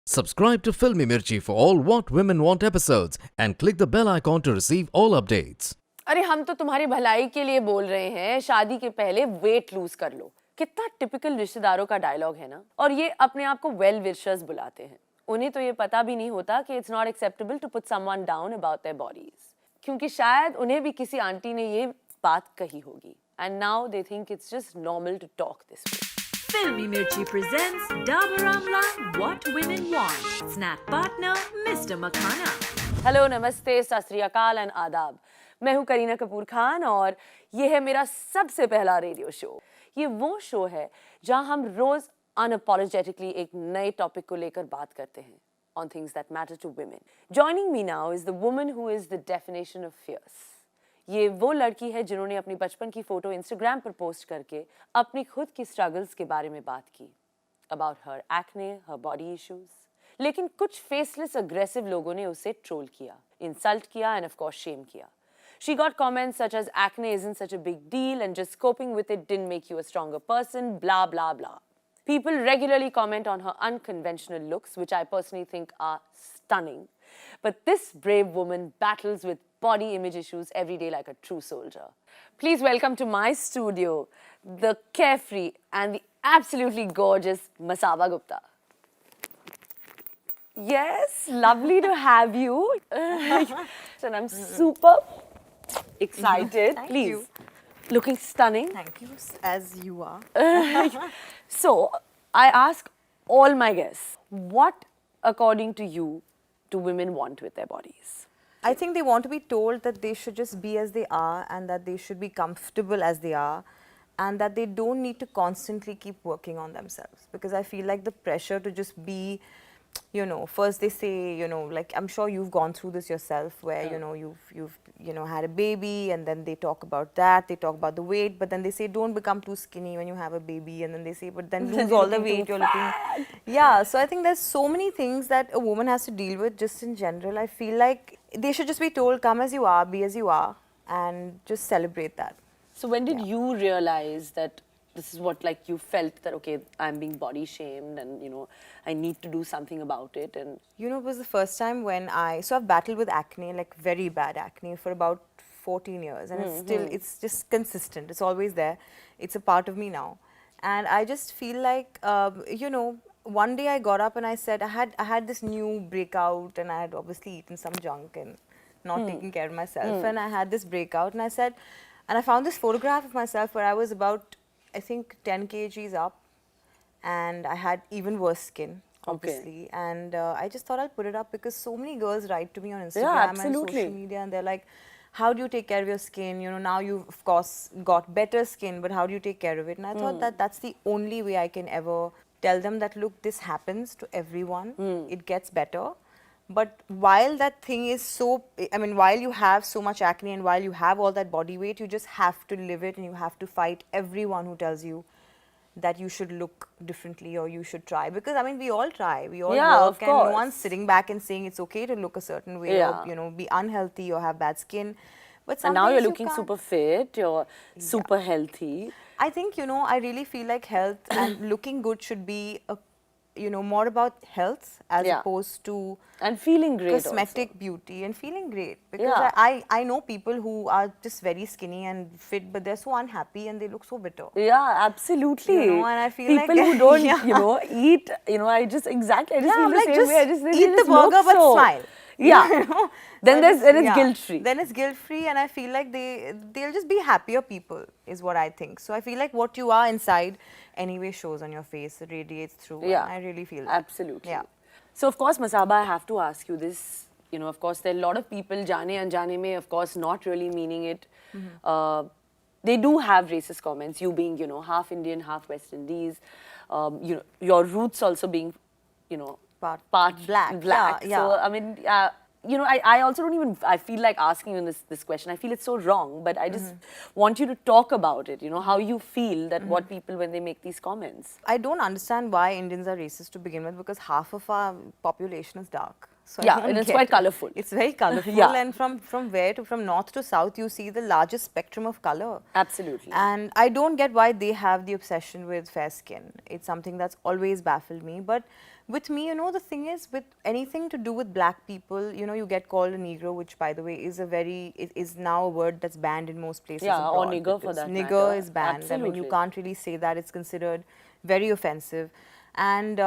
Subscribe to Filmy Mirchi for all What Women Want episodes and click the bell icon to receive all updates. अरे हम तो तुम्हारी भलाई के लिए बोल रहे हैं, शादी के पहले वेट लूज कर लो। कितना टिपिकल रिश्तेदारों का डायलॉग है ना। और ये अपने आप को वेल विशर्स बुलाते हैं। उन्हें तो ये पता भी नहीं होता कि it's not acceptable to put someone down about their bodies, क्योंकि शायद उन्हें भी किसी आंटी ने ये बात कही होगी। And now they think it's just normal to talk this way. Filmy Mirchi presents Dabur Amla What Women Want. Snack partner Mr. Makhana. Hello, नमस्ते, सत श्री अकाल एंड आदाब। मैं हूँ करीना कपूर खान और ये है मेरा सबसे पहला रेडियो शो। ये वो शो है जहाँ हम रोज अनअपॉलोजेटिकली एक नए टॉपिक को लेकर बात करते हैं on things that matter to women. Joining me now is the woman who is the definition of fierce. ये वो लड़की है जिन्होंने अपनी बचपन की फोटो इंस्टाग्राम पर पोस्ट करके अपनी खुद की स्ट्रगल्स के बारे में बात की, about her acne, her body issues. लेकिन कुछ फेसलेस अग्रेसिव लोगों ने उसे ट्रोल किया, इंसल्ट किया एंड ऑफ कोर्स शेम किया। She got comments such as acne isn't such a big deal and just coping with it didn't make you a stronger person, blah blah blah. People regularly comment on her unconventional looks, which I personally think are stunning. But this brave woman battles with body image issues every day like a true soldier. Please welcome to my studio the carefree and the absolutely gorgeous Masaba Gupta. Yes, lovely to have you. And I'm super excited. Thank Please. you. Looking stunning. Thank you, as you are. So, I ask all my guests, what, according to you, do women want with their bodies? I think they want to be told that they should just be as they are and that they should be comfortable as they are and that they don't need to constantly keep working on themselves. Because I feel like the pressure to just be, you know, first they say, you know, like I'm sure you've gone through this yourself where, you know, you've had a baby and then they talk about that, they talk about the weight, but then they say don't become too skinny when you have a baby, and then they say but then lose all the weight you're looking. Yeah, so I think there's so many things that a woman has to deal with just in general. I feel like they should just be told come as you are, be as you are, and just celebrate that. So, when did you realize that this is what, like, you felt that, okay, I'm being body shamed and, you know, I need to do something about it? And You know, it was the first time when so I've battled with acne, like very bad acne, for about 14 years, and it's just consistent. It's always there. It's a part of me now, and I just feel like, you know, one day I got up and I said I had this new breakout, and I had obviously eaten some junk and not taken care of myself, and I had this breakout, and I said, and I found this photograph of myself where I was about, I think, 10 kgs up, and I had even worse skin, obviously. And I just thought I'll put it up because so many girls write to me on Instagram and absolutely. social media, and they're like, how do you take care of your skin? You know, now you've, of course, got better skin, but how do you take care of it? And I thought that that's the only way I can ever tell them that, look, this happens to everyone. It gets better. But while that thing is so, I mean, while you have so much acne and while you have all that body weight, you just have to live it, and you have to fight everyone who tells you that you should look differently or you should try. Because, I mean, we all try, we all Yeah, work, of and no course. one's sitting back and saying it's okay to look a certain way or, you know, be unhealthy or have bad skin. But and now you're sometimes you looking can't. super fit, you're super healthy. I think, you know, I really feel like health and looking good should be, you know, more about health as opposed to And feeling great cosmetic beauty and feeling great. Because Yeah. I know people who are just very skinny and fit, but they're so unhappy and they look so bitter. Yeah, absolutely. You know, and I feel people like- who don't, Yeah. you know, eat, you know, I just feel Yeah, the like same just way. They eat the just look burger but so- smile. Yeah. You know? Then So then it's yeah. guilt-free. Then it's guilt-free, and I feel like they'll just be happier people, is what I think. So I feel like what you are inside anyway shows on your face, it radiates through. Yeah. And I really feel that. Absolutely. Yeah. So, of course, Masaba, I have to ask you this. You know, of course, there are a lot of people, jane anjane mein, of course, not really meaning it. They do have racist comments, you being, you know, half Indian, half West Indies. You know, your roots also being, you know, Part black. black. Yeah, So, yeah. I mean, you know, I also don't even, I feel like asking you this question. I feel it's so wrong, but I just want you to talk about it, you know, how you feel that what people, when they make these comments. I don't understand why Indians are racist to begin with, because half of our population is dark. So I Yeah, don't and it's get quite it. colourful. It's very colourful, Yeah. and from north to south, you see the largest spectrum of colour. Absolutely. And I don't get why they have the obsession with fair skin. It's something that's always baffled me. But With me, you know, the thing is, with anything to do with black people, you know, you get called a Negro, which, by the way, is now a word that's banned in most places Yeah, or abroad. nigger for because that nigger matter. is banned. I mean, you Absolutely. can't really say that. It's considered very offensive. And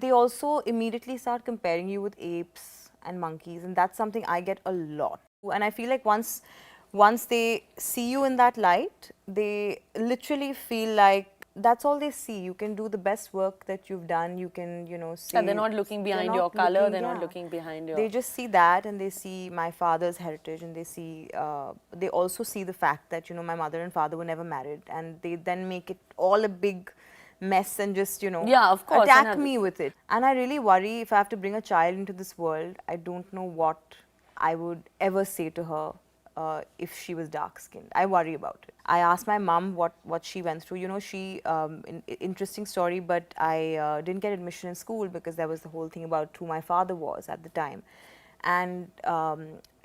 they also immediately start comparing you with apes and monkeys, and that's something I get a lot. And I feel like once they see you in that light, they literally feel like that's all they see. You can do the best work that you've done. You can, you know, say. Yeah, they're not looking they're behind not your color. looking- They're not yeah. looking behind your. They just see that, and they see my father's heritage, and they see. They also see the fact that, you know, my mother and father were never married, and they then make it all a big mess and just, you know, Yeah, of course, and attack have me this- with it. And I really worry if I have to bring a child into this world. I don't know what I would ever say to her if she was dark skinned. I worry about it. I asked my mum what she went through. You know, she, interesting story, but I didn't get admission in school because there was the whole thing about who my father was at the time. And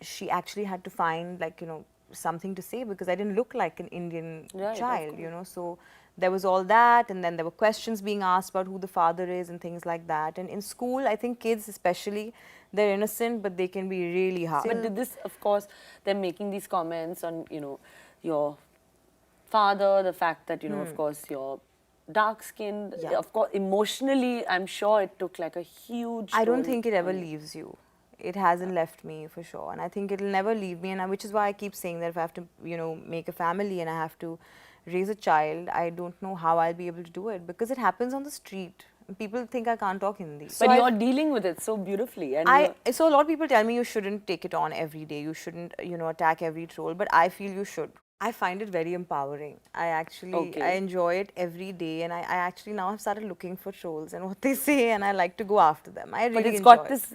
she actually had to find, like, you know, something to say because I didn't look like an Indian Right, of child, you know. So there was all that, and then there were questions being asked about who the father is and things like that. And in school, I think kids especially, they're innocent, but they can be really hard. But did this, of course, them making these comments on, you know, your father, the fact that, you know, of course, you're dark skinned, Yeah. of course, emotionally, I'm sure it took like a huge. I don't toll think it ever on you. leaves you. It hasn't left me for sure, and I think it'll never leave me. And which is why I keep saying that if I have to, you know, make a family and I have to raise a child, I don't know how I'll be able to do it because it happens on the street. People think I can't talk Hindi. But you're dealing with it so beautifully. And So a lot of people tell me you shouldn't take it on every day. You shouldn't, you know, attack every troll. But I feel you should. I find it very empowering. Okay. I enjoy it every day, and I actually now have started looking for trolls and what they say, and I like to go after them. I really but it's enjoy got it. this,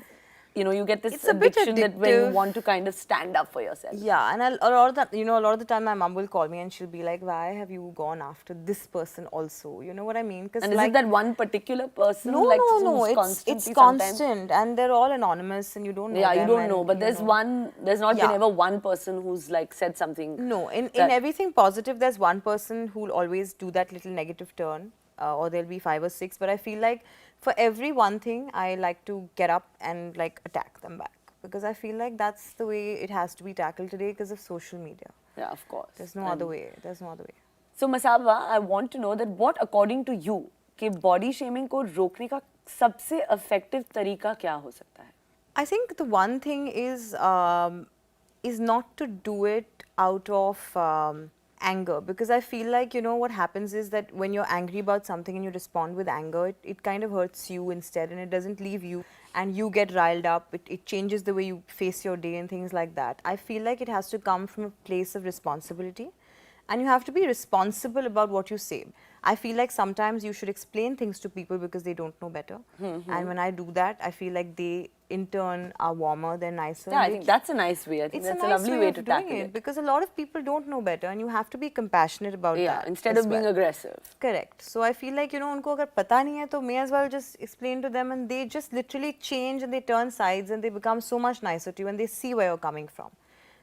you know, you get this It's a bit addiction that when you addictive. want to kind of stand up for yourself. Yeah, and a lot of the, you know, a lot of the time my mom will call me and she'll be like, "Why have you gone after this person also?" You know what I mean? Because And is it that one particular person? no, like, no, who's it's constantly sometimes- constant, and they're all anonymous, and you don't know. Yeah, you them, don't know. and, But you there's know. there's not been Yeah. ever one person who's like said something. No, in that- everything positive, there's one person who'll always do that little negative turn, or there'll be 5 or 6. But I feel like for every one thing, I like to get up and like attack them back because I feel like that's the way it has to be tackled today because of social media. Yeah, of course. There's no other way. There's no other way. So Masaba, I want to know that what according to you कि body shaming को रोकने का सबसे effective तरीका क्या हो सकता है? I think the one thing is not to do it out of anger, because I feel like, you know, what happens is that when you're angry about something and you respond with anger, it kind of hurts you instead, and it doesn't leave you, and you get riled up. It changes the way you face your day and things like that. I feel like it has to come from a place of responsibility, and you have to be responsible about what you say. I feel like sometimes you should explain things to people because they don't know better. And when I do that, I feel like they in turn are warmer, they're nicer. Yeah, I they think that's a nice way. I think it's that's a a nice lovely way way of to doing tackle it, because a lot of people don't know better, and you have to be compassionate about Yeah, that. instead as of being well. aggressive. Correct. So I feel like, you know, उनको अगर पता नहीं है तो may as well just explain to them, and they just literally change and they turn sides and they become so much nicer to you and they see where you're coming from.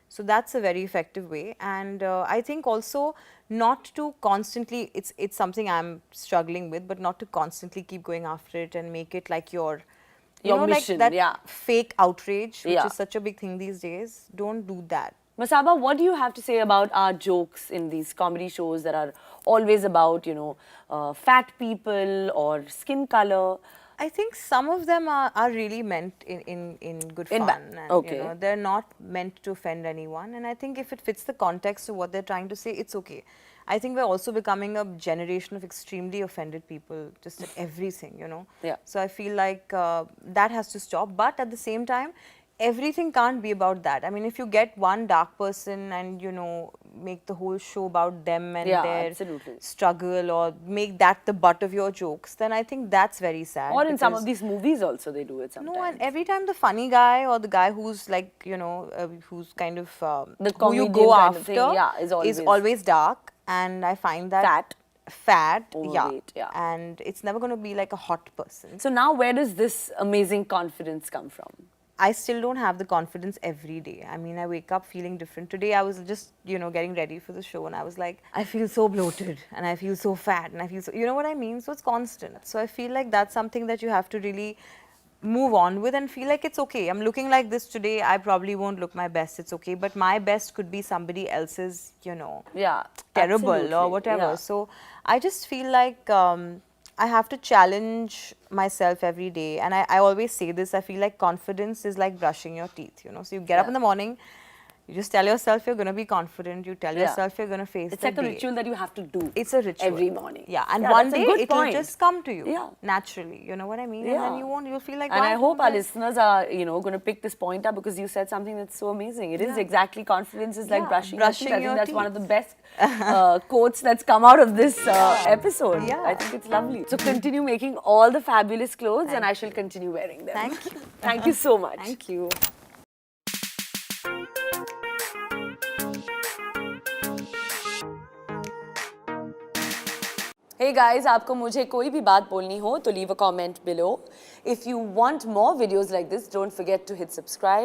So that's a very effective way, and I think also not to constantly, it's something I'm struggling with, but not to constantly keep going after it and make it like your Your know, mission, like that yeah. fake outrage, which Yeah. is such a big thing these days. Don't do that. Masaba, what do you have to say about our jokes in these comedy shows that are always about, you know, fat people or skin color? I think some of them are really meant in good In fun. And, okay. you know, they're not meant to offend anyone. And I think if it fits the context of what they're trying to say, it's okay. I think we're also becoming a generation of extremely offended people just at everything, you know. Yeah. So I feel like that has to stop. But at the same time, everything can't be about that. I mean, if you get one dark person and, you know, make the whole show about them and Yeah, their absolutely. struggle, or make that the butt of your jokes, then I think that's very sad. Or in some of because- these movies also they do it sometimes. no, and every time the funny guy or the guy who's like, you know, who's kind of The who you comedian go kind of after, thing, yeah, is always- dark, and I find that fat, Overweight, yeah. and it's never going to be like a hot person. So now where does this amazing confidence come from? I still don't have the confidence every day. I mean, I wake up feeling different. Today I was just, getting ready for the show and I was like, I feel so bloated and I feel so fat and I feel so, you know what I mean? So it's constant. So I feel like that's something that you have to really move on with and feel like it's okay. I'm looking like this today. I probably won't look my best. It's okay. But my best could be somebody else's, Yeah, terrible absolutely. or whatever. Yeah. So I just feel like I have to challenge myself every day. And I always say this, I feel like confidence is like brushing your teeth, So you get up Yeah. in the morning, you just tell yourself you're going to be confident. You tell Yeah. yourself you're going to face It's the like a day. ritual that you have to do. It's a ritual. Every morning. Yeah, and Yeah, one that's a day good it will point. just come to you Yeah. naturally. You know what I mean? Yeah. And then you'll feel like, and why I hope don't our I- listeners are, going to pick this point up because you said something that's so amazing. It is Yeah. exactly confidence is like Yeah, brushing brushing your teeth. I your think that's one of the teeth. best quotes that's come out of this episode. Yeah. I think it's lovely. So continue making all the fabulous clothes and I shall continue wearing them. Thank you. Thank you so much. Thank you. Hey guys, आपको मुझे कोई भी बात बोलनी हो तो leave a comment below. If you want more videos like this, don't forget to hit subscribe.